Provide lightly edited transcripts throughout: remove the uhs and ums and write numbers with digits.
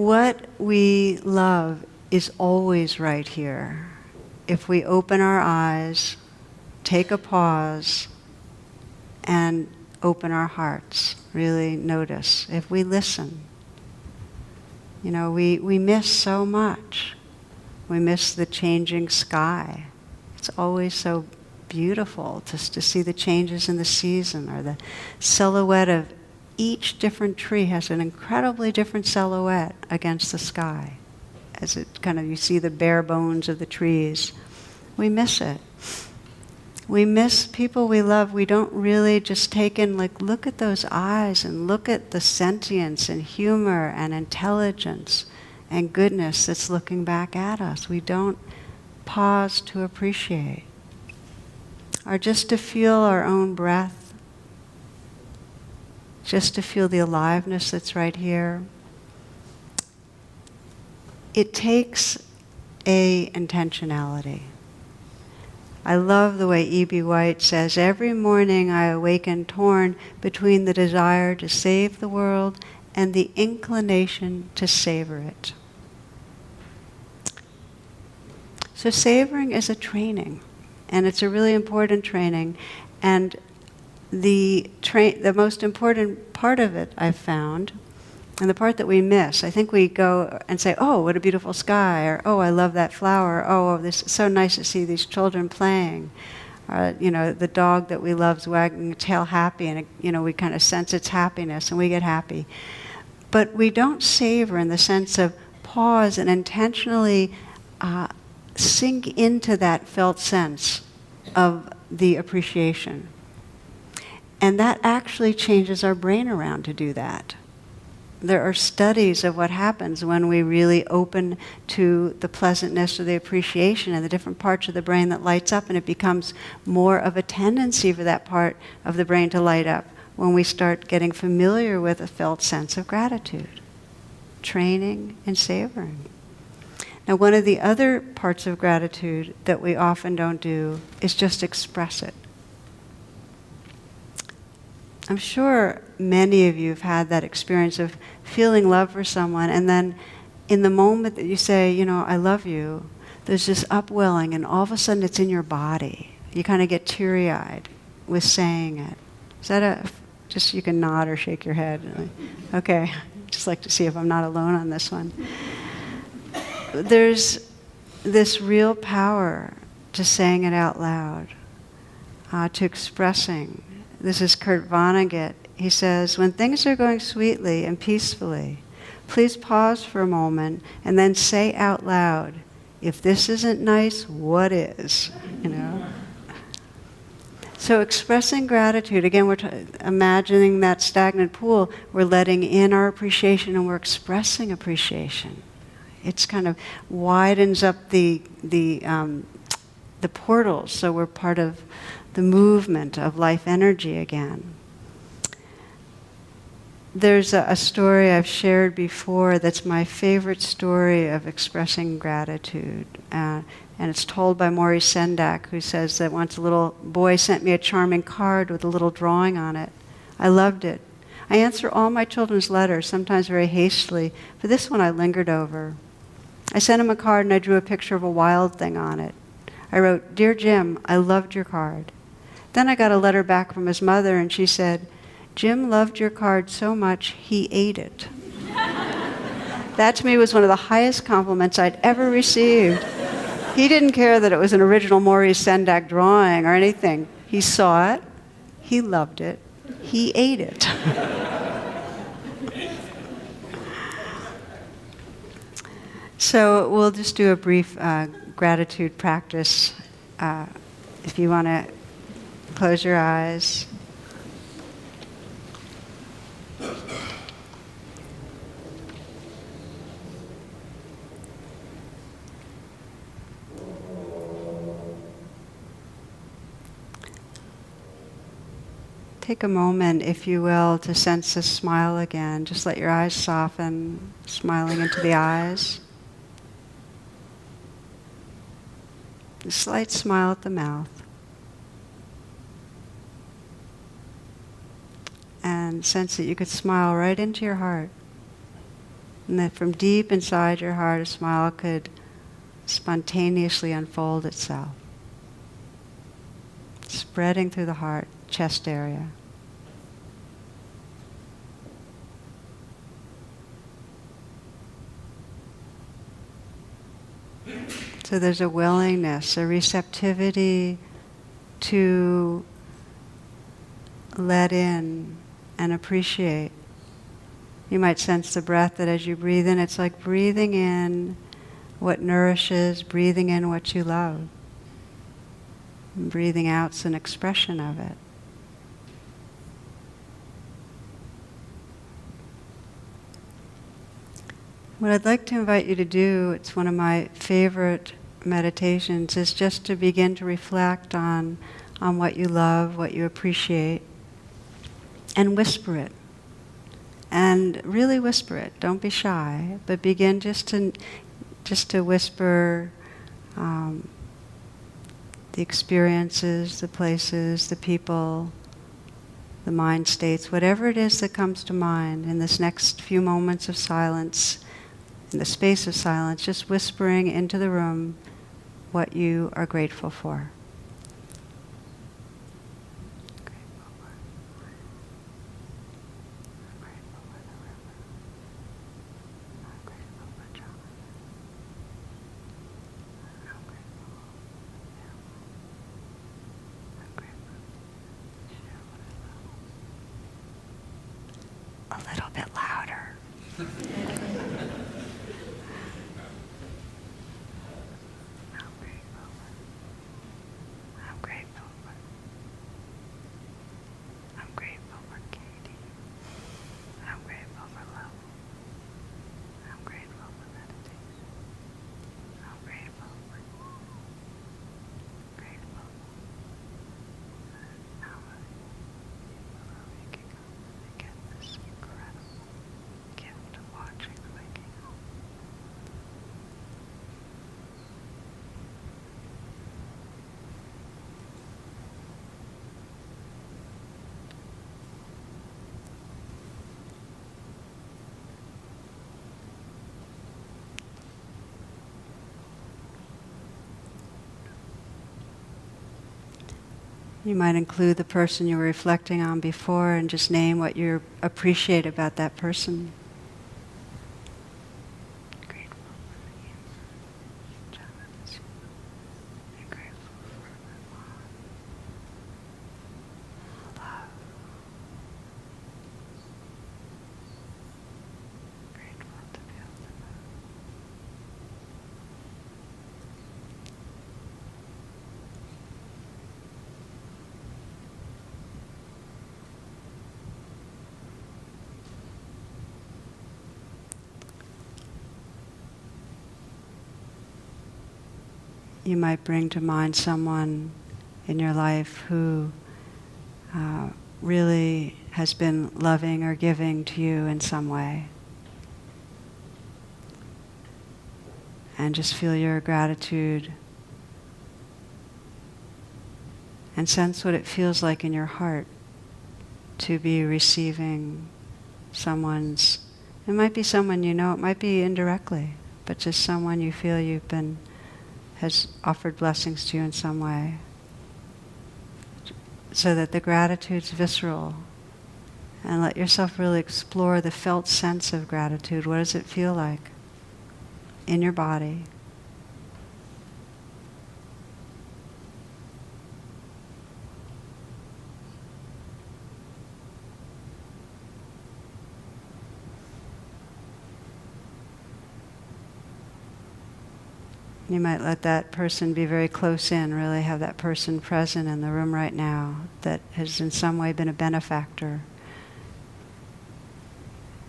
what we love is always right here. If we open our eyes, take a pause, and open our hearts, really notice. If we listen, we miss so much. We miss the changing sky. It's always so beautiful just to see the changes in the season, or the silhouette of each different tree has an incredibly different silhouette against the sky. As you see the bare bones of the trees. We miss it. We miss people we love. We don't really just take in, look at those eyes and look at the sentience and humor and intelligence and goodness that's looking back at us. We don't pause to appreciate. Or just to feel our own breath. Just to feel the aliveness that's right here. It takes a intentionality. I love the way E.B. White says, every morning I awaken torn between the desire to save the world and the inclination to savor it. So savoring is a training, and it's a really important training. And the most important part of it, I've found, and the part that we miss, I think we go and say, oh, what a beautiful sky, or oh, I love that flower, oh, this is so nice to see these children playing. The dog that we love is wagging its tail happy, and we kind of sense its happiness, and we get happy. But we don't savor in the sense of pause and intentionally sink into that felt sense of the appreciation. And that actually changes our brain around to do that. There are studies of what happens when we really open to the pleasantness or the appreciation and the different parts of the brain that lights up, and it becomes more of a tendency for that part of the brain to light up when we start getting familiar with a felt sense of gratitude. Training and savoring. Now, one of the other parts of gratitude that we often don't do is just express it. I'm sure many of you have had that experience of feeling love for someone, and then in the moment that you say, I love you, there's this upwelling, and all of a sudden it's in your body. You kind of get teary-eyed with saying it. Is that just you can nod or shake your head? Okay, just like to see if I'm not alone on this one. There's this real power to saying it out loud, to expressing. This is Kurt Vonnegut. He says, when things are going sweetly and peacefully, please pause for a moment and then say out loud, if this isn't nice, what is? So expressing gratitude, again, we're imagining that stagnant pool, we're letting in our appreciation and we're expressing appreciation. It's kind of widens up the portals, so we're part of the movement of life energy again. There's a story I've shared before that's my favorite story of expressing gratitude. And it's told by Maurice Sendak, who says that once a little boy sent me a charming card with a little drawing on it. I loved it. I answer all my children's letters, sometimes very hastily, but this one I lingered over. I sent him a card and I drew a picture of a wild thing on it. I wrote, Dear Jim, I loved your card. Then I got a letter back from his mother, and she said, Jim loved your card so much, he ate it. That to me was one of the highest compliments I'd ever received. He didn't care that it was an original Maurice Sendak drawing or anything. He saw it, he loved it, he ate it. So we'll just do a brief gratitude practice. If you want to close your eyes. Take a moment, if you will, to sense a smile again. Just let your eyes soften, smiling into the eyes. A slight smile at the mouth. And sense that you could smile right into your heart. And that from deep inside your heart, a smile could spontaneously unfold itself, spreading through the heart, chest area. So there's a willingness, a receptivity to let in and appreciate. You might sense the breath that as you breathe in, it's like breathing in what nourishes, breathing in what you love. And breathing out's an expression of it. What I'd like to invite you to do, it's one of my favorite meditations, is just to begin to reflect on what you love, what you appreciate, and whisper it. And really whisper it. Don't be shy, but begin just to whisper the experiences, the places, the people, the mind states, whatever it is that comes to mind in this next few moments of silence, in the space of silence, just whispering into the room what you are grateful for. A little bit louder. I'm grateful for Katie. I'm grateful for love. I'm grateful for meditation. I'm grateful for grateful. How are waking up and get this incredible gift of watching the waking up. You might include the person you were reflecting on before and just name what you appreciate about that person. Grateful for you, John. I'm grateful for my mom. Love. Grateful to be able to move. You might bring to mind someone in your life who really has been loving or giving to you in some way. And just feel your gratitude and sense what it feels like in your heart to be receiving someone's, it might be someone you know, it might be indirectly, but just someone you feel has offered blessings to you in some way. So that the gratitude's visceral. And let yourself really explore the felt sense of gratitude. What does it feel like in your body? You might let that person be very close in, really have that person present in the room right now that has in some way been a benefactor.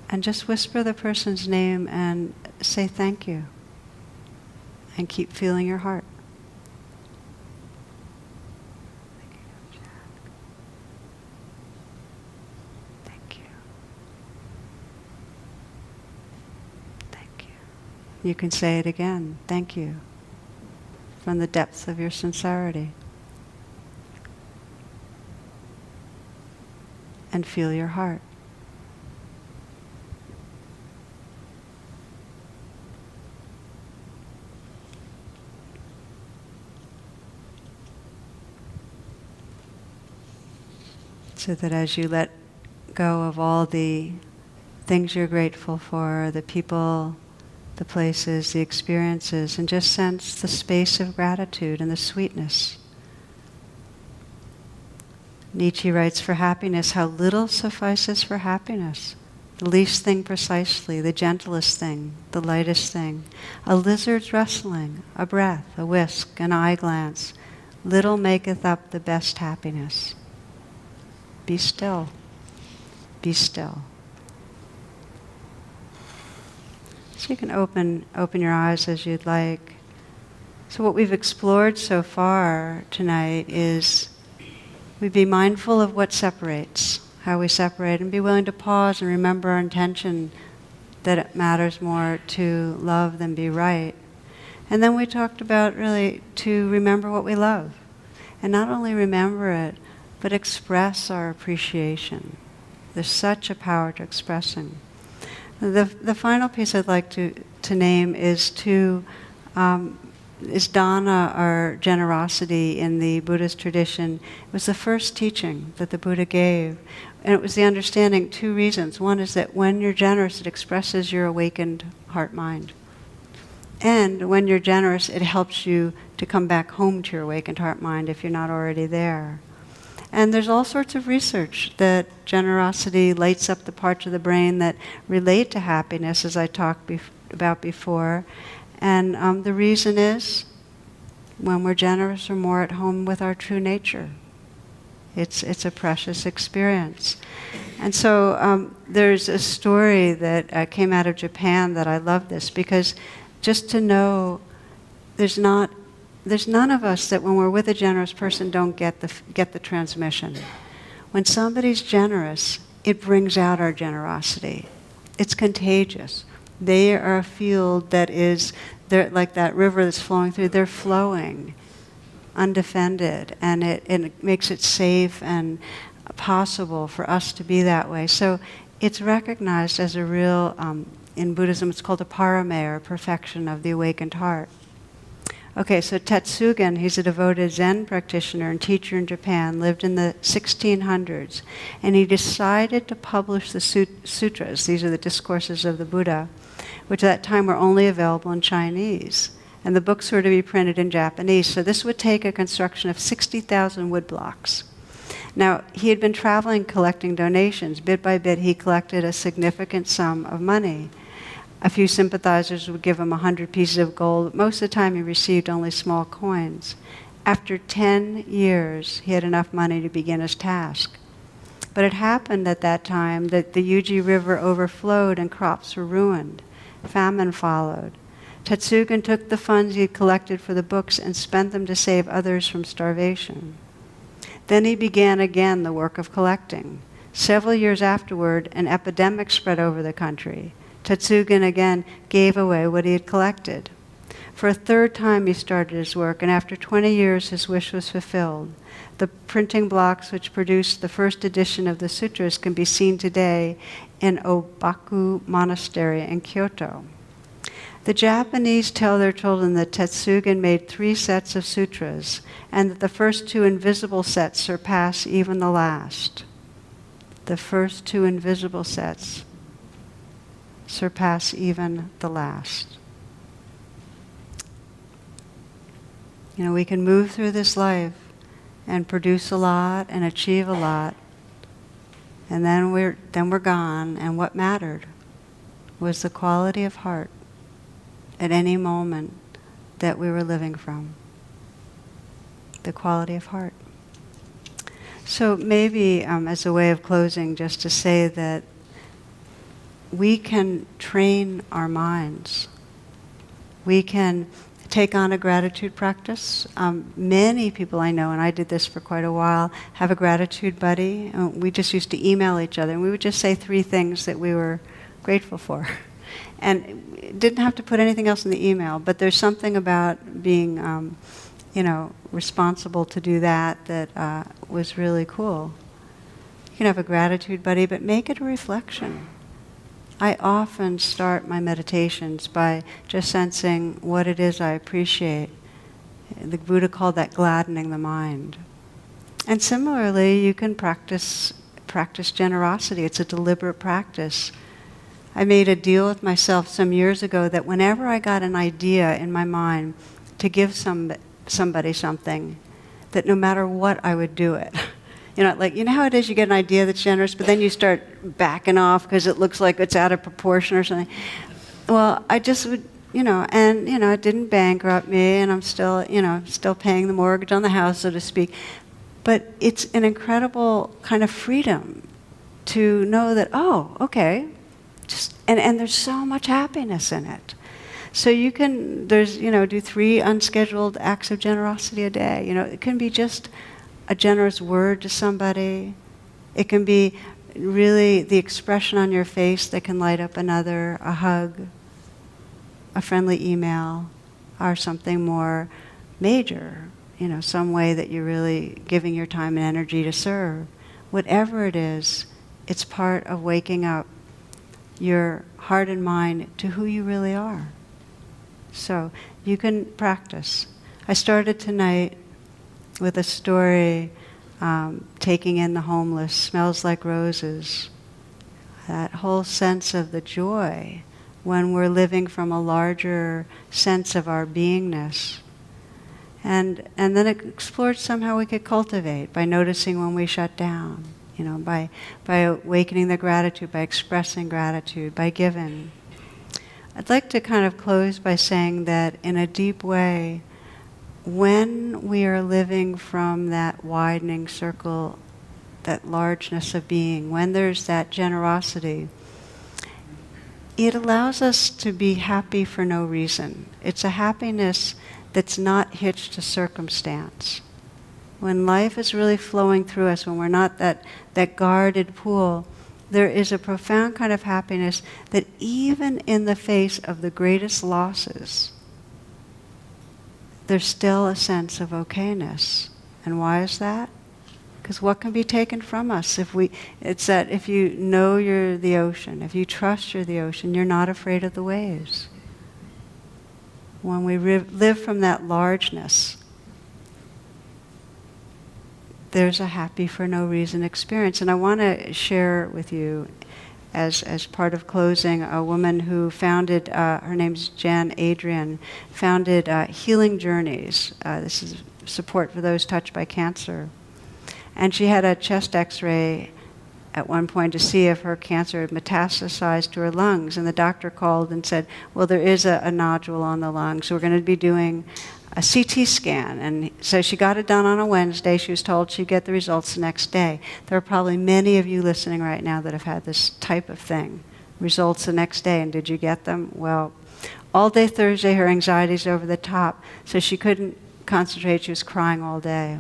And just whisper the person's name and say thank you. And keep feeling your heart. Thank you. Thank you. You can say it again. Thank you. From the depths of your sincerity. And feel your heart. So that as you let go of all the things you're grateful for, the people, the places, the experiences, and just sense the space of gratitude and the sweetness. Nietzsche writes, for happiness, how little suffices for happiness. The least thing precisely, the gentlest thing, the lightest thing. A lizard's rustling, a breath, a whisk, an eye glance. Little maketh up the best happiness. Be still. Be still. So you can open your eyes as you'd like. So what we've explored so far tonight is we be mindful of what separates, how we separate, and be willing to pause and remember our intention that it matters more to love than be right. And then we talked about really to remember what we love. And not only remember it, but express our appreciation. There's such a power to expressing. The final piece I'd like to name is dana, or generosity, in the Buddhist tradition. It was the first teaching that the Buddha gave. And it was the understanding, two reasons. One is that when you're generous, it expresses your awakened heart-mind. And when you're generous, it helps you to come back home to your awakened heart-mind if you're not already there. And there's all sorts of research that generosity lights up the parts of the brain that relate to happiness, as I talked about before. And the reason is, when we're generous, we're more at home with our true nature. It's a precious experience. And so there's a story that came out of Japan that I love this, because just to know there's none of us that when we're with a generous person don't get the transmission. When somebody's generous, it brings out our generosity. It's contagious. They are a field that is, they're like that river that's flowing through, they're flowing undefended, and it makes it safe and possible for us to be that way. So it's recognized as a real, in Buddhism it's called a parame, or perfection of the awakened heart. Okay, so Tetsugen, he's a devoted Zen practitioner and teacher in Japan, lived in the 1600s, and he decided to publish the sutras. These are the discourses of the Buddha, which at that time were only available in Chinese. And the books were to be printed in Japanese, so this would take a construction of 60,000 wood blocks. Now, he had been traveling collecting donations. Bit by bit, he collected a significant sum of money. A few sympathizers would give him 100 pieces of gold. Most of the time he received only small coins. After 10 years, he had enough money to begin his task. But it happened at that time that the Yuji River overflowed and crops were ruined. Famine followed. Tetsugen took the funds he had collected for the books and spent them to save others from starvation. Then he began again the work of collecting. Several years afterward, an epidemic spread over the country. Tetsugen again gave away what he had collected. For a third time he started his work, and after 20 years his wish was fulfilled. The printing blocks which produced the first edition of the sutras can be seen today in Obaku Monastery in Kyoto. The Japanese tell their children that Tetsugen made 3 sets of sutras, and that the first 2 invisible sets surpass even the last. The first 2 invisible sets surpass even the last. You know, we can move through this life and produce a lot and achieve a lot, and then we're gone, and what mattered was the quality of heart at any moment that we were living from. The quality of heart. So maybe as a way of closing, just to say that we can train our minds. We can take on a gratitude practice. Many people I know, and I did this for quite a while, have a gratitude buddy. We just used to email each other, and we would just say 3 things that we were grateful for. And didn't have to put anything else in the email, but there's something about being, responsible to do that was really cool. You can have a gratitude buddy, but make it a reflection. I often start my meditations by just sensing what it is I appreciate. The Buddha called that gladdening the mind. And similarly, you can practice generosity. It's a deliberate practice. I made a deal with myself some years ago that whenever I got an idea in my mind to give somebody something, that no matter what, I would do it. You know how it is, you get an idea that's generous, but then you start backing off because it looks like it's out of proportion or something. Well, I just would, it didn't bankrupt me, and I'm still, still paying the mortgage on the house, so to speak. But it's an incredible kind of freedom to know that, oh, okay, and there's so much happiness in it. So you can, do 3 unscheduled acts of generosity a day. It can be just a generous word to somebody. It can be really the expression on your face that can light up another, a hug, a friendly email, or something more major, some way that you're really giving your time and energy to serve. Whatever it is, it's part of waking up your heart and mind to who you really are. So you can practice. I started tonight with a story, taking in the homeless, smells like roses. That whole sense of the joy when we're living from a larger sense of our beingness. And then explored somehow we could cultivate by noticing when we shut down, by awakening the gratitude, by expressing gratitude, by giving. I'd like to kind of close by saying that in a deep way, when we are living from that widening circle, that largeness of being, when there's that generosity, it allows us to be happy for no reason. It's a happiness that's not hitched to circumstance. When life is really flowing through us, when we're not that guarded pool, there is a profound kind of happiness that even in the face of the greatest losses, there's still a sense of okayness. And why is that? Because what can be taken from us? It's that if you know you're the ocean, if you trust you're the ocean, you're not afraid of the waves. When we live from that largeness, there's a happy for no reason experience. And I want to share with you, as part of closing, a woman who founded, her name's Jan Adrian, founded Healing Journeys. This is support for those touched by cancer. And she had a chest x-ray at one point to see if her cancer had metastasized to her lungs. And the doctor called and said, well, there is a nodule on the lung, so we're going to be doing a CT scan. And so she got it done on a Wednesday. She was told she'd get the results the next day. There are probably many of you listening right now that have had this type of thing. Results the next day, and did you get them? Well, all day Thursday, her anxiety's over the top, so she couldn't concentrate. She was crying all day.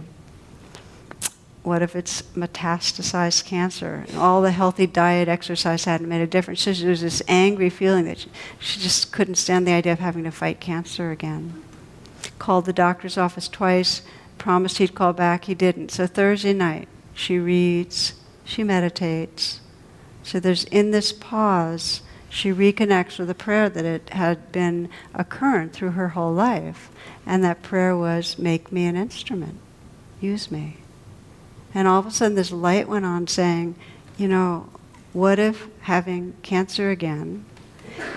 What if it's metastasized cancer? And all the healthy diet, exercise hadn't made a difference. So there was this angry feeling that she just couldn't stand the idea of having to fight cancer again. Called the doctor's office twice, promised he'd call back, he didn't. So Thursday night, she reads, she meditates. So there's, in this pause, she reconnects with a prayer that it had been a current through her whole life. And that prayer was, make me an instrument, use me. And all of a sudden this light went on saying, what if having cancer again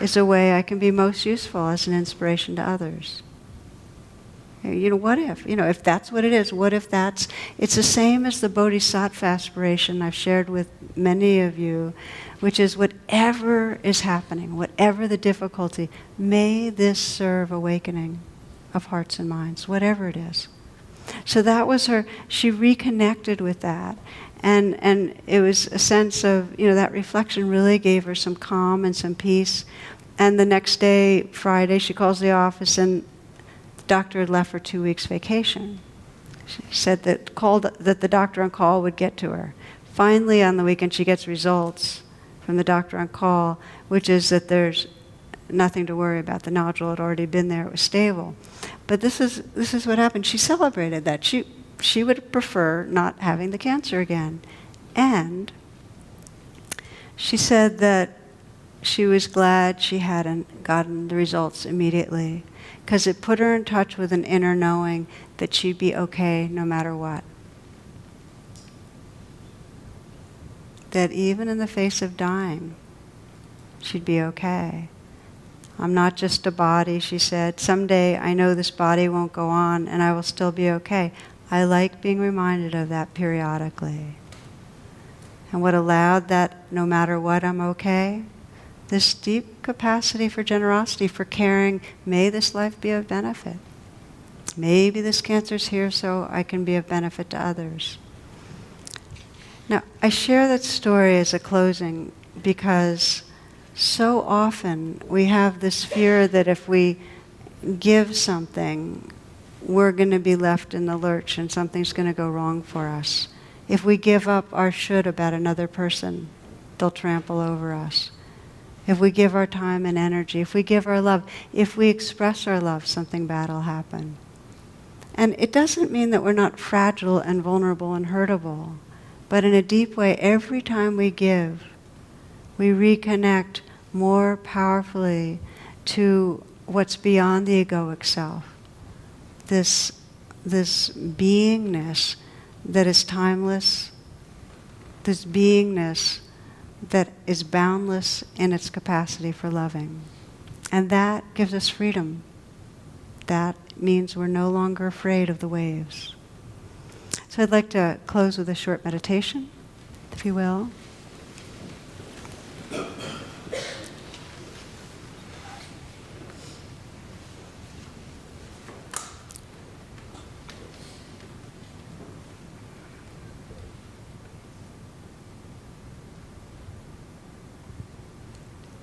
is a way I can be most useful as an inspiration to others? What if that's what it is, it's the same as the bodhisattva aspiration I've shared with many of you, which is whatever is happening, whatever the difficulty, may this serve awakening of hearts and minds, whatever it is. So that was her, she reconnected with that. And it was a sense of, that reflection really gave her some calm and some peace. And the next day, Friday, she calls the office and the doctor had left for 2 weeks vacation. She said that the doctor on call would get to her. Finally, on the weekend, she gets results from the doctor on call, which is that there's nothing to worry about. The nodule had already been there. It was stable. But this is what happened. She celebrated that. She would prefer not having the cancer again. And she said that she was glad she hadn't gotten the results immediately, because it put her in touch with an inner knowing that she'd be okay no matter what. that even in the face of dying, she'd be okay. I'm not just a body, she said. Someday I know this body won't go on and I will still be okay. I like being reminded of that periodically. And what allowed that, no matter what, I'm okay? This deep capacity for generosity, for caring, may this life be of benefit. Maybe this cancer's here so I can be of benefit to others. Now, I share that story as a closing because so often we have this fear that if we give something, we're going to be left in the lurch and something's going to go wrong for us. If we give up our should about another person, they'll trample over us. If we give our time and energy, if we give our love, if we express our love, something bad will happen. And it doesn't mean that we're not fragile and vulnerable and hurtable, but in a deep way, every time we give, we reconnect more powerfully to what's beyond the egoic self. This beingness that is timeless, this beingness that is boundless in its capacity for loving. And that gives us freedom. That means we're no longer afraid of the waves. So I'd like to close with a short meditation, if you will.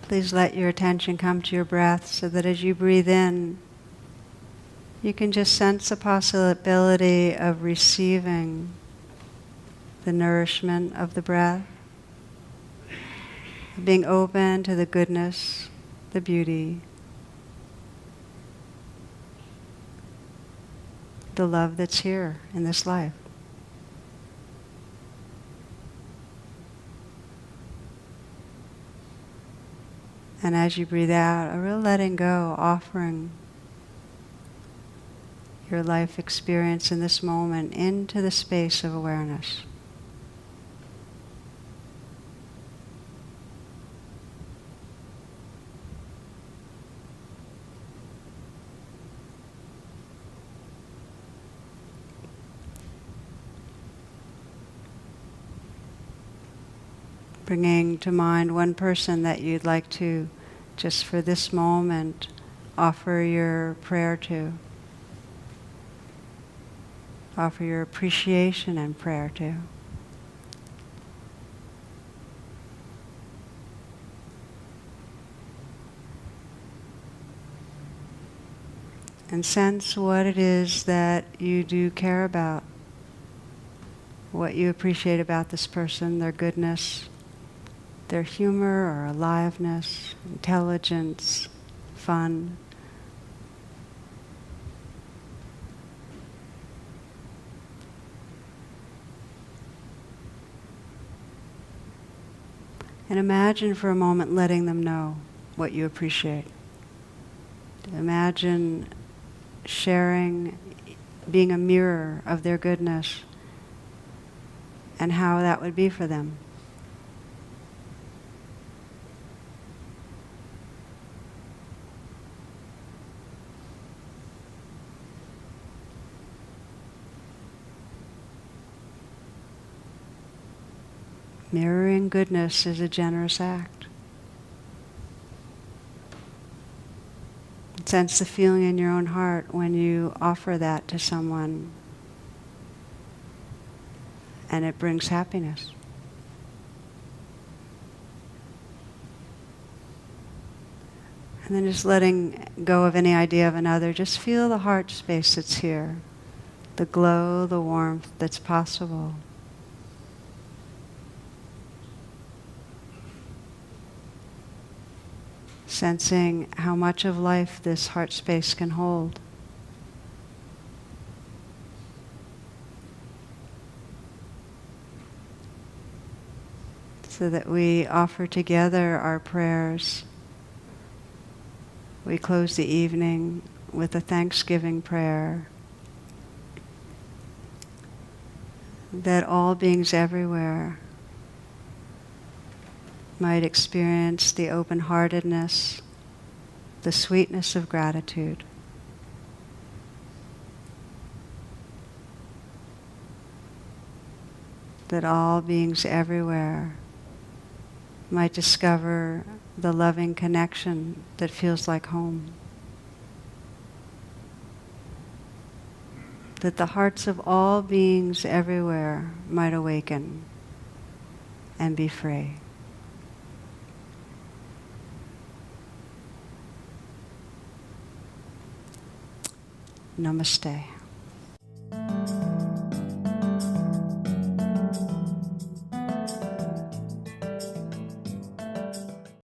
Please let your attention come to your breath so that as you breathe in, you can just sense the possibility of receiving the nourishment of the breath, being open to the goodness, the beauty, the love that's here in this life. And as you breathe out, a real letting go, offering your life experience in this moment into the space of awareness. Bringing to mind one person that you'd like to, just for this moment, offer your prayer to. Offer your appreciation and prayer to. And sense what it is that you do care about, what you appreciate about this person, their goodness, their humor or aliveness, intelligence, fun. And imagine for a moment letting them know what you appreciate. Imagine sharing, being a mirror of their goodness and how that would be for them. Mirroring goodness is a generous act. Sense the feeling in your own heart when you offer that to someone, and it brings happiness. And then just letting go of any idea of another, just feel the heart space that's here, the glow, the warmth that's possible. Sensing how much of life this heart space can hold. So that we offer together our prayers. We close the evening with a Thanksgiving prayer that all beings everywhere might experience the open-heartedness, the sweetness of gratitude. That all beings everywhere might discover the loving connection that feels like home. That the hearts of all beings everywhere might awaken and be free. Namaste.